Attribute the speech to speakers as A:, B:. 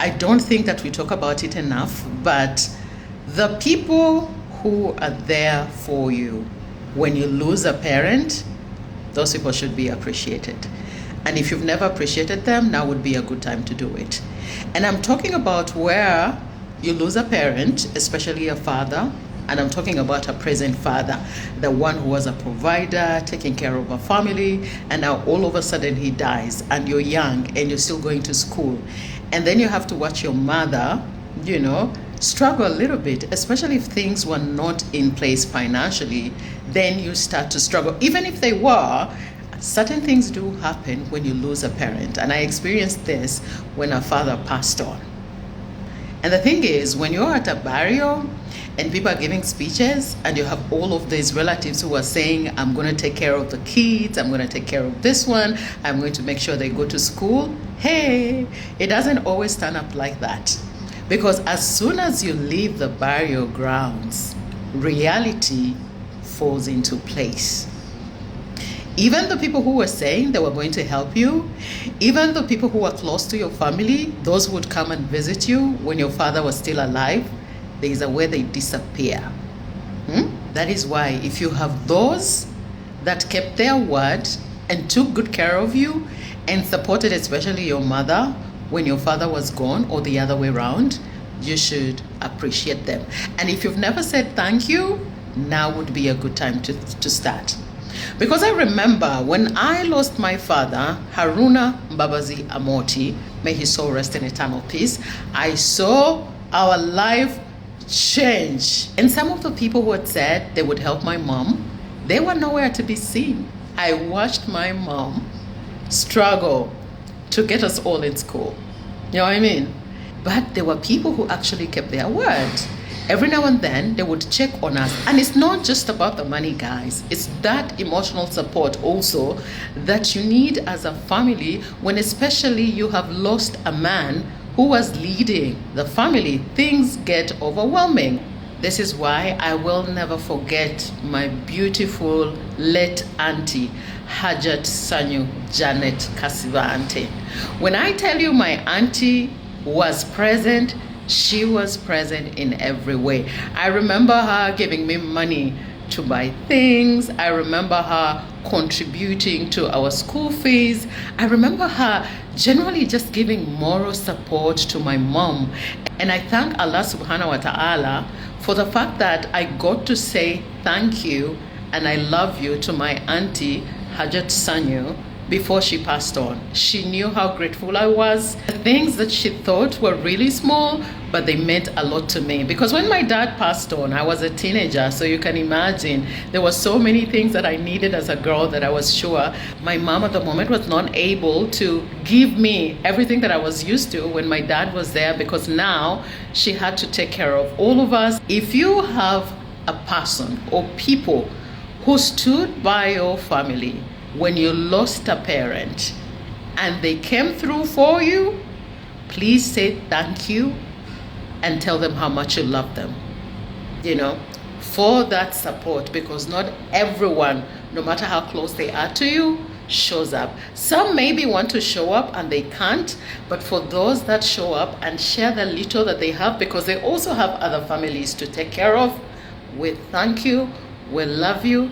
A: I don't think that we talk about it enough, but the people who are there for you when you lose a parent, those people should be appreciated. And if you've never appreciated them, now would be a good time to do it. And I'm talking about where you lose a parent, especially a father, and I'm talking about a present father, the one who was a provider, taking care of a family, and now all of a sudden he dies, and you're young and you're still going to school. And then you have to watch your mother, struggle a little bit, especially if things were not in place financially. Then you start to struggle. Even if they were, certain things do happen when you lose a parent. And I experienced this when a father passed on. And the thing is, when you're at a burial and people are giving speeches and you have all of these relatives who are saying, I'm going to take care of the kids, I'm going to take care of this one, I'm going to make sure they go to school. Hey, it doesn't always turn up like that. Because as soon as you leave the burial grounds, reality falls into place. Even the people who were saying they were going to help you, even the people who were close to your family, those who would come and visit you when your father was still alive, there is a way they disappear. That is why if you have those that kept their word and took good care of you and supported especially your mother when your father was gone, or the other way around, you should appreciate them. And if you've never said thank you, now would be a good time to start. Because I remember when I lost my father, Haruna Mbabazi Amoti, may his soul rest in eternal peace, I saw our life change. And some of the people who had said they would help my mom, they were nowhere to be seen. I watched my mom struggle to get us all in school. You know what I mean? But there were people who actually kept their word. Every now and then, they would check on us. And it's not just about the money, guys. It's that emotional support also that you need as a family when especially you have lost a man who was leading the family. Things get overwhelming. This is why I will never forget my beautiful late auntie, Hajat Sanyu Janet Kasiva auntie. When I tell you my auntie was present, she was present in every way. I remember her giving me money to buy things. I remember her contributing to our school fees. I remember her generally just giving moral support to my mom. And I thank Allah subhanahu wa ta'ala for the fact that I got to say thank you and I love you to my auntie Hajat Sanyu before she passed on. She knew how grateful I was. The things that she thought were really small, but they meant a lot to me. Because when my dad passed on, I was a teenager, so you can imagine there were so many things that I needed as a girl that I was sure my mom at the moment was not able to give me everything that I was used to when my dad was there, because now she had to take care of all of us. If you have a person or people who stood by your family when you lost a parent and they came through for you, please say thank you and tell them how much you love them, for that support, because not everyone, no matter how close they are to you, shows up. Some maybe want to show up and they can't, but for those that show up and share the little that they have, because they also have other families to take care of, we thank you, we love you.